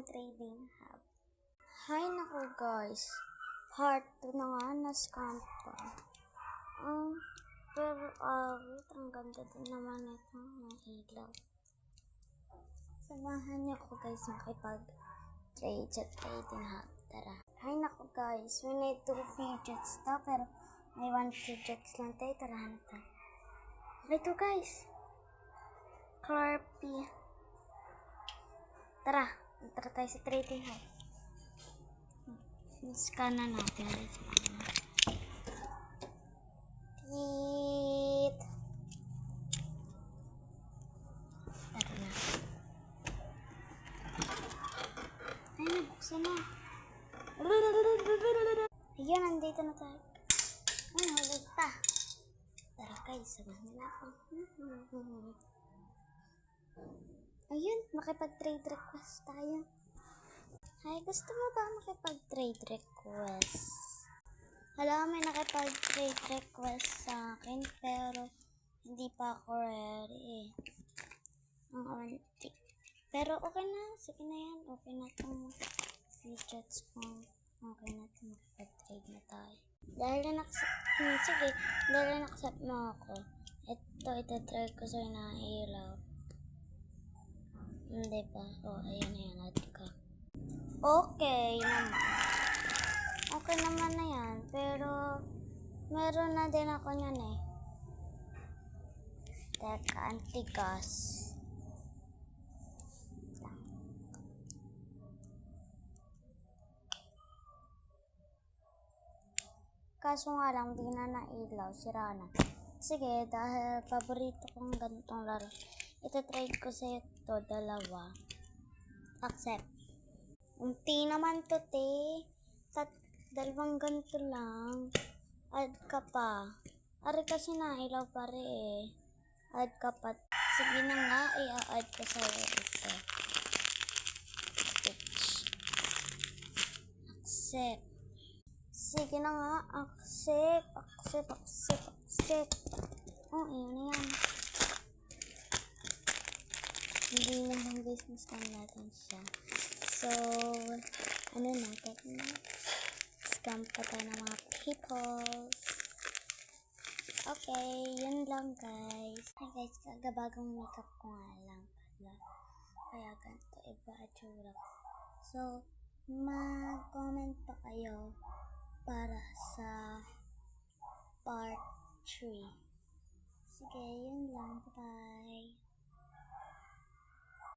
trading hub. Hi nako guys, part 2 na nga, na-scam pa. Pero ang ganda din naman ito ng ilaw. Samahan niyo ako guys makipag-trade sa trading hub. Tara. Hi nako guys, we need 2 fidgets to, pero may 1 fidgets lang tayo. Tarahan tayo. Okay to guys. Carpy. Tara tayo sa trading hub. Scan na natin. Beep. Tara na. Ay, nabuksan na. Ayan, nandito na tayo. Ay, hulig pa. Tara guys, samahan nila ako. Ayun, makipag-trade request tayo. Hi, gusto mo ba makipag-trade request? Hala, may nakipag-trade request sa akin, pero hindi pa ako ready ang onti. Pero okay na, sige na yan. Okay na itong fidgets ko. Okay na ito, makipag-trade na tayo. Dahil na-accept mo ako. Ito-try ko sa'yo na ilaw. Hindi pa. Ayan, add ka. Okay naman. Okay naman na yan. Pero, meron na din ako niyan eh. Teka, anti-gas. Kaso nga lang, di na nailaw. Sira na. Sige, dahil paborito kong ganitong laro, ito-trade ko sa ito, 2. Accept. Unti naman to, te. 2 ganito lang. Add ka pa. Ari kasi nailaw pare eh. Add ka pa. Sige na nga, i-add ko sa ito. Accept. Sige na nga, accept. Iyan na yan. Hindi naman guys, na-scam natin siya. So, natin? Scam pa tayo ng mga people. Okay, yun lang guys. Hi guys, kagabagong makeup ko nga lang pala. Kaya ganito iba atsura ko. So, mag-comment pa kayo para sa part 3. Sige, yun lang. Bye-bye.